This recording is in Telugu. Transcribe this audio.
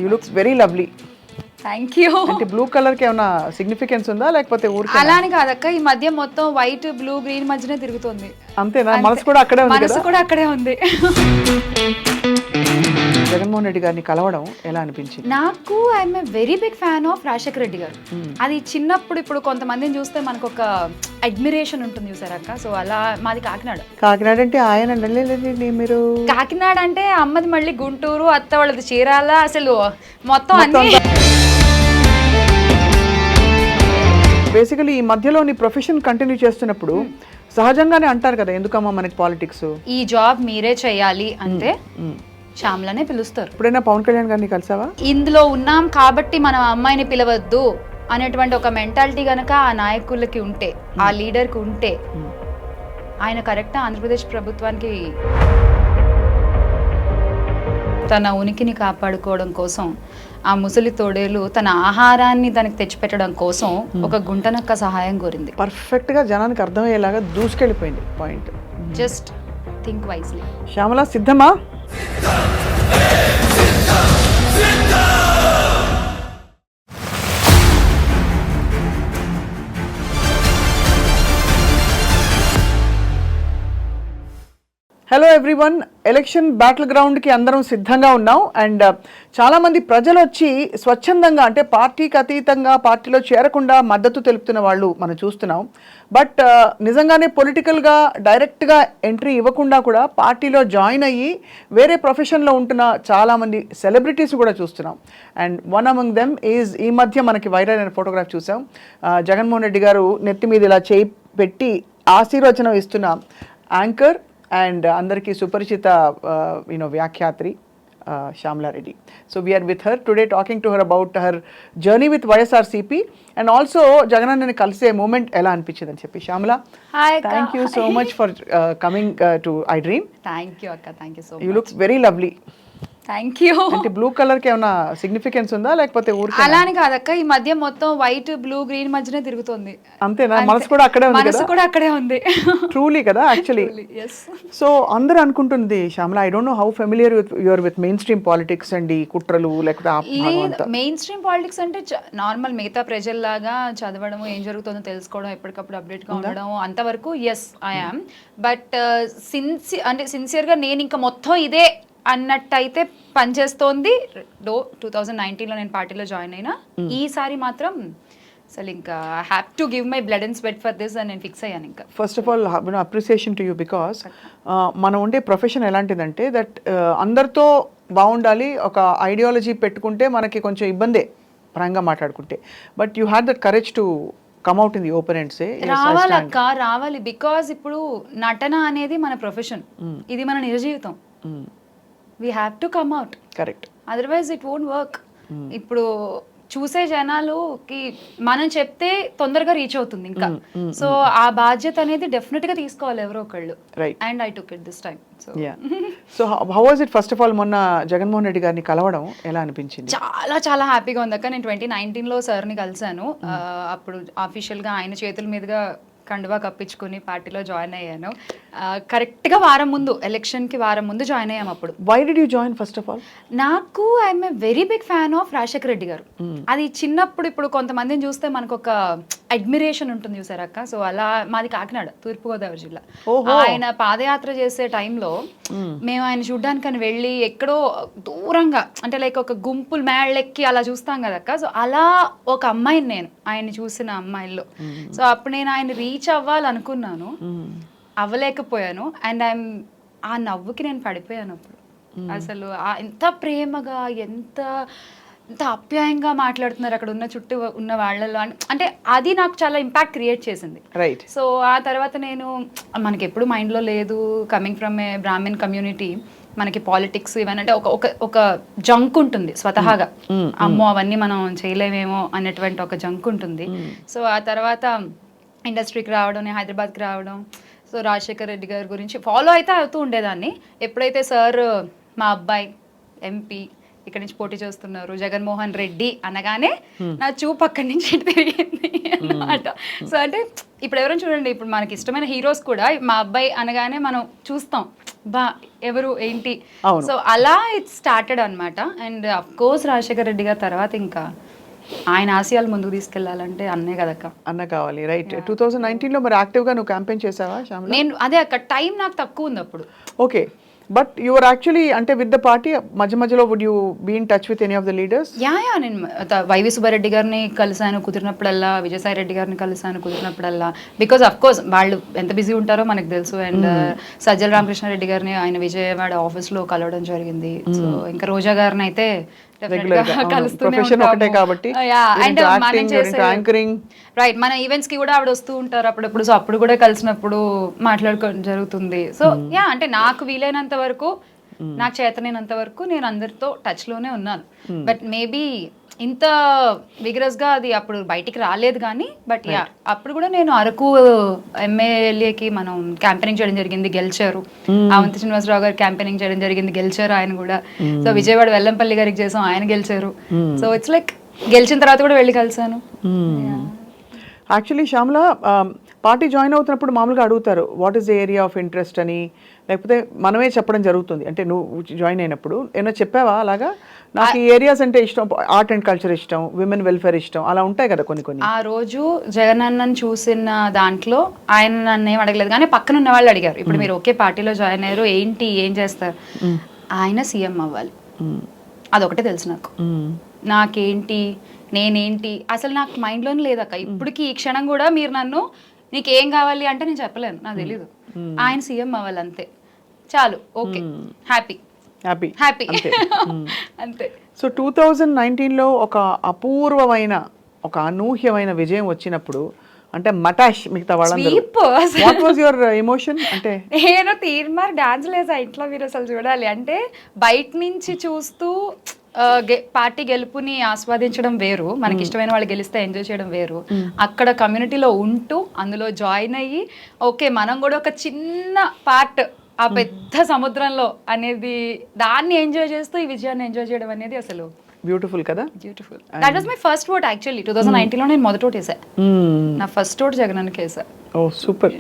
You looks very lovely. Thank you. అంటే బ్లూ కలర్ కి ఏమైనా సిగ్నిఫికెన్స్ ఉందా లేకపోతే ఊరికే అలాని కాదక్క, ఈ మధ్య మొత్తం వైట్ బ్లూ గ్రీన్ మధ్యనే తిరుగుతుంది. అంతేనా? మనసు కూడా అక్కడే ఉంది కదా? మనసు కూడా అక్కడే ఉంది. జగన్మోహన్ రెడ్డి గారిని కలవడం ఎలా అనిపించింది? నాకు I'm a very big fan of Rajasekhara Reddy గారు. అది చిన్నప్పుడు, ఇప్పుడు కొంతమందిని చూస్తే మనకు ఒక అడ్మిరేషన్ ఉంటుంది చూసారక్క. సో అలా మాది కాకినాడ. కాకినాడ అంటే ఆయన మీరు కాకినాడ అంటే అమ్మది మళ్ళీ గుంటూరు, అత్త వాళ్ళది చీరాల, అసలు మొత్తం అన్ని. బేసికలీ ఈ మధ్యలో నీ ప్రొఫెషన్ కంటిన్యూ చేస్తున్నప్పుడు సహజంగానే అంటారు కదా, ఎందుకమ్మా మనకి పాలిటిక్స్, ఈ జాబ్ మీరే చేయాలి అంటే శ్యామ్లనే పిలుస్తారు. ఎప్పుడైనా పవన్ కళ్యాణ్ గారిని కలిసావా? ఇందులో ఉన్నాం కాబట్టి మనం అమ్మాయిని పిలవద్దు అనేటువంటి ఒక మెంటాలిటీ గనక ఆ నాయకులకి ఉంటే, ఆ లీడర్కి ఉంటే, ఆయన కరెక్టా ఆంధ్రప్రదేశ్ ప్రభుత్వానికి తన ఉనికిని కాపాడుకోవడం కోసం ఆ ముసలి తోడేలు తన ఆహారాన్ని దానికి తెచ్చిపెట్టడం కోసం ఒక గుంటనక్క సహాయం కోరింది. పర్ఫెక్ట్ గా జనానికి అర్థమయ్యేలాగా దూసుకెళ్ళిపోయింది point. Just think wisely. Shyamala సిద్ధమా? హలో ఎవ్రీవన్, ఎలక్షన్ బ్యాటిల్ గ్రౌండ్కి అందరం సిద్ధంగా ఉన్నాం. అండ్ చాలామంది ప్రజలు వచ్చి స్వచ్ఛందంగా, అంటే పార్టీకి అతీతంగా, పార్టీలో చేరకుండా మద్దతు తెలుపుతున్న వాళ్ళు మనం చూస్తున్నాం. బట్ నిజంగానే పొలిటికల్గా డైరెక్ట్గా ఎంట్రీ ఇవ్వకుండా కూడా పార్టీలో జాయిన్ అయ్యి వేరే ప్రొఫెషన్లో ఉంటున్న చాలామంది సెలబ్రిటీస్ కూడా చూస్తున్నాం. And one among them is, ఈ మధ్య మనకి వైరల్ అయిన ఫోటోగ్రాఫ్ చూసాం. జగన్మోహన్ రెడ్డి గారు నెత్తి మీద ఇలా చేయి పెట్టి ఆశీర్వచనం ఇస్తున్న యాంకర్ అండ్ అందరికీ సుపరిచిత వ్యాఖ్యాత్రి Shamla Reddy. So we are with her today talking to her about her journey with YSRCP and also Jaganannani kalise moment ela anpichindi ani cheppi. Shamla, hi akka. Thank you so much for coming to iDream. Thank you akka, thank you so much. You look very lovely. Thank you. అంటే బ్లూ కలర్ కి ఏమైనా సిగ్నిఫికెన్స్ ఉందా లేకపోతే ఊరికే? అలాని కాదక్క, ఈ మధ్య మొత్తం వైట్ బ్లూ గ్రీన్ మధ్యనే తిరుగుతుంది. అంతేనా? మనసు కూడా అక్కడే ఉంది కదా? మనసు కూడా అక్కడే ఉంది. ట్రూలీ కదా యాక్చువల్లీ. సో అందరూ అనుకుంటుంది Shyamala, I don't know how familiar your with main stream politics and ఈ కుట్రలు లేకపోతే మెయిన్ స్ట్రీమ్ పాలిటిక్స్ అంటే నార్మల్ మిగతా ప్రజల్లాగా చదవడం, ఏం జరుగుతుందో తెలుసుకోవడం, ఎప్పటికప్పుడు అప్డేట్ గా ఉండడం, అంతవరకు ఎస్ ఐ యామ్. బట్ సిన్సియర్గా నేను ఇంకా మొత్తం ఇదే అన్నట్టయితే పనిచేస్తోంది. 2019లో నేను పార్టీలో జాయిన్ అయినా. ఈసారి మాత్రం అసలు ఇంకా have to give my blood and sweat for this అని నేను ఫిక్స్ అయ్యాను. ఇంకా first of all appreciation to you, because మనం ఉండే ప్రొఫెషన్ ఎలాంటిదంటే దట్ అందరితో బాగుండాలి. ఒక ఐడియాలజీ పెట్టుకుంటే మనకి కొంచెం ఇబ్బందే పరంగా మాట్లాడుకుంటే. But you had that courage to come out in the open and say రావాలక్క, రావాలి. బికాజ్ ఇప్పుడు నటన అనేది మన ప్రొఫెషన్, ఇది మన నిజ జీవితం. We have to come out. Correct. Otherwise it won't work. ఇప్పుడు చూసే జనాలుకి మనం చెప్తే తొందరగా రీచ్ అవుతుంది ఇంకా. సో ఆ బాధ్యత అనేది డెఫినెట్ గా తీసుకోవాలి ఎవరో ఒకళ్ళు. Right. And I took it this time. So how was it? First of all మొన్న జగన్మోహన్ రెడ్డి గారిని కలవడం ఎలా అనిపించింది? చాలా చాలా హ్యాపీగా ఉంది అక్క. నేను 2019లో సార్ని కలిసాను. అప్పుడు అఫీషియల్ గా ఆయన చేతుల మీదుగా కండువా కప్పించుకుని పార్టీలో జాయిన్ అయ్యాను. కరెక్ట్గా వారం ముందు, ఎలక్షన్కి వారం ముందు జాయిన్ అయ్యాము. అప్పుడు why did you join? First of all నాకు I'm a very big fan of Rajasekhara Reddy గారు. అది చిన్నప్పుడు, ఇప్పుడు కొంతమందిని చూస్తే మనకు ఒక అడ్మిరేషన్ ఉంటుంది చూసారక్క. సో అలా మాది కాకినాడ, తూర్పుగోదావరి జిల్లా. ఆయన పాదయాత్ర చేసే టైంలో మేము ఆయన చూడ్డానికని వెళ్ళి ఎక్కడో దూరంగా, అంటే లైక్ ఒక గుంపులు మేళ్ళెక్కి అలా చూస్తాం కదక్క. సో అలా ఒక అమ్మాయిని నేను ఆయన్ని చూసిన అమ్మాయిల్లో. సో అప్పుడు నేను ఆయన రీచ్ అవ్వాలనుకున్నాను, అవ్వలేకపోయాను. అండ్ ఆ నవ్వుకి నేను పడిపోయాను అప్పుడు. అసలు ఎంత ప్రేమగా, ఎంత ఆప్యాయంగా మాట్లాడుతున్నారు అక్కడ ఉన్న చుట్టూ ఉన్న వాళ్ళలో. అంటే అది నాకు చాలా ఇంపాక్ట్ క్రియేట్ చేసింది. రైట్. సో ఆ తర్వాత నేను, మనకి ఎప్పుడు మైండ్లో లేదు, coming from A Brahmin community, మనకి పాలిటిక్స్ ఇవన్నీ అంటే ఒక జంక్ ఉంటుంది స్వతహాగా. అమ్మో అవన్నీ మనం చేయలేమేమో అనేటువంటి ఒక జంక్ ఉంటుంది. సో ఆ తర్వాత ఇండస్ట్రీకి రావడం, నేను హైదరాబాద్కి రావడం, సో రాజశేఖర్ రెడ్డి గారి గురించి ఫాలో అయితే అవుతూ ఉండేదాన్ని. ఎప్పుడైతే సార్ మా అబ్బాయి ఎంపీ ఇక్కడ నుంచి పోటీ చేస్తున్నారు జగన్మోహన్ రెడ్డి అనగానే నా చూపు అక్కడి నుంచి తిరిగింది అన్నమాట. సో అంటే ఇప్పుడు ఎవరైనా చూడండి, ఇప్పుడు మనకి ఇష్టమైన హీరోస్ కూడా మా అబ్బాయి అనగానే మనం చూస్తాం, బా ఎవరు ఏంటి, అవును. సో అలా ఇట్ స్టార్టెడ్ అనమాట. And of course Rajasekhara Reddy గారి తర్వాత ఇంకా ఆయన ఆశయాలు ముందుకు తీసుకెళ్లాలంటే అన్నే కదక్క. అన్న కావాలి, రైట్. 2019లో మరి యాక్టివ్గా నువ్వు క్యాంపెయిన్ చేసావా శ్యామల? నేను అదే అక్క, టైం నాకు తక్కువ ఉంది అప్పుడు. ఓకే, బట్ యువర్ యాక్చువల్లీ అంటే విత్ ద పార్టీ మధ్య మధ్యలో would you be in touch with any of the leaders? Yeah నేను వైవి సుబ్బారెడ్డి గారిని కలిసాను కుదిరినప్పుడల్లా, విజయసాయి రెడ్డి గారిని కలిసాను కుదిరినప్పుడల్లా, బికాజ్ అఫ్ కోర్స్ వాళ్ళు ఎంత బిజీ ఉంటారో మనకు తెలుసు. అండ్ సజ్జల రామకృష్ణారెడ్డి గారిని ఆయన విజయవాడ ఆఫీస్లో కలవడం జరిగింది. సో ఇంకా రోజా గారిని అయితే ప్రొఫెషన్ ఒకటే కాబట్టి రైట్, మన ఈవెంట్స్ కి కూడా ఆవిడ వస్తూ ఉంటారు అప్పుడప్పుడు. సో అప్పుడు కూడా కలిసినప్పుడు మాట్లాడుకోవడం జరుగుతుంది. సో యా అంటే నాకు వీలైనంత వరకు, నాకు చేతనైనంత వరకు నేను అందరితో టచ్ లోనే ఉన్నాను. బట్ మేబీ ఇంత విగరస్ గా అది అప్పుడు బయటికి రాలేదు కానీ, బట్ యా అప్పుడు కూడా నేను అరకు ఎమ్మెల్యేకి మనం క్యాంపెయినింగ్ చేయడం జరిగింది, గెలిచారు. అవంతి శ్రీనివాసరావు గారు క్యాంపెయినింగ్ చేయడం జరిగింది, గెలిచారు ఆయన కూడా. సో విజయవాడ వెల్లంపల్లి గారికి చేసాం, ఆయన గెలిచారు. సో ఇట్స్ లైక్ గెలిచిన తర్వాత కూడా వెళ్ళి కలిసాను. యాక్చువల్లీ శ్యామల, పార్టీ జాయిన్ అవుతున్నప్పుడు మామూలుగా అడుగుతారు what is the area of interest అని, లేకపోతే మనమే చెప్పడం జరుగుతుంది. అంటే నువ్వు జాయిన్ అయినప్పుడు ఏమైనా చెప్పావా అలాగా? నాకు ఈ ఏరియాస్ అంటే ఇష్టం, ఆర్ట్ అండ్ కల్చర్ ఇష్టం, విమెన్ వెల్ఫేర్ ఇష్టం, అలా ఉంటాయి కదా కొన్ని కొన్ని. ఆ రోజు జగన్ అన్నను చూసిన దాంట్లో ఆయన నన్ను ఏం అడగలేదు, కానీ పక్కన ఉన్న వాళ్ళు అడిగారు, ఇప్పుడు మీరు ఒకే పార్టీలో జాయిన్ అయ్యారు, ఏంటి ఏం చేస్తారు? ఆయన సీఎం అవ్వాలి, అదొకటే తెలుసు నాకు. నాకేంటి, నేనేంటి, అసలు నాకు మైండ్లోనే లేదక్క ఇప్పటికి. ఈ క్షణం కూడా మీరు నన్ను నీకు ఏం కావాలి అంటే నేను చెప్పలేను, నాకు తెలీదు. ఆయన సీఎం అవ్వాలి అంతే చాలు, ఓకే, హ్యాపీ హ్యాపీ హ్యాపీ అంతే. సో 2019లో ఒక అపూర్వమైన, ఒక అనూహ్యమైన విజయం వచ్చినప్పుడు అంటే మటాష్ మిగతా వాళ్ళందరూ, వాట్ వాజ్ యువర్ ఎమోషన్? అంటే నేను తీర్మార్ డాన్స్ లేసా ఇంట్లో, మీరు అసలు చూడాలి. అంటే బయట నుంచి చూస్తూ పార్టీ గెలుపుని ఆస్వాదించడం వేరు, మనకి ఇష్టమైన వాళ్ళు గెలిస్తే ఎంజాయ్ చేయడం వేరు. అక్కడ కమ్యూనిటీలో ఉంటూ అందులో జాయిన్ అయ్యి ఓకే మనం కూడా ఒక చిన్న పార్ట్ ఆ పెద్ద సముద్రంలో అనేది, దాన్ని ఎంజాయ్ చేస్తూ ఈ విజయాన్ని ఎంజాయ్ చేయడం అనేది అసలు బ్యూటిఫుల్ కదా. Beautiful. That was my first vote actually. 2019లో నేను మొదటి ఓట్ వేసా, నా ఫస్ట్ ఓట్ జగన్ అన్నకి వేసా. ఓ సూపర్.